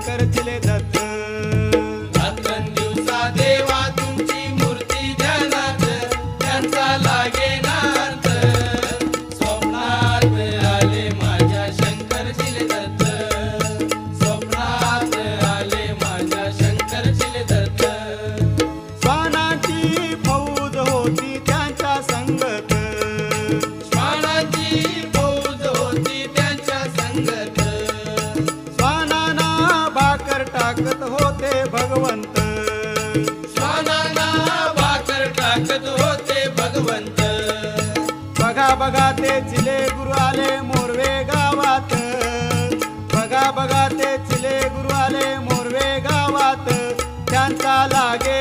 शंकर चिले दत्त. रात्रंदिवसा देवा तुमची मूर्ती ध्यानात, त्यांचा लागे नार्थ. स्वप्नात आले माझ्या शंकर चिले दत्त, स्वप्नात आले माझ्या शंकर चिले दत्त. श्वानांची फौज होती त्यांच्या संगत, श्वानांची फौज होती त्यांच्या संगत. श्वानांना भाकर टाकत होते भगवंत, श्वानांना भाकर टाकत होते भगवंत. बघा बघा ते चिले गुरु आले मोरवे गावात, बघा बघा ते चिले गुरु आले मोरवे गावात. त्यांचा लागे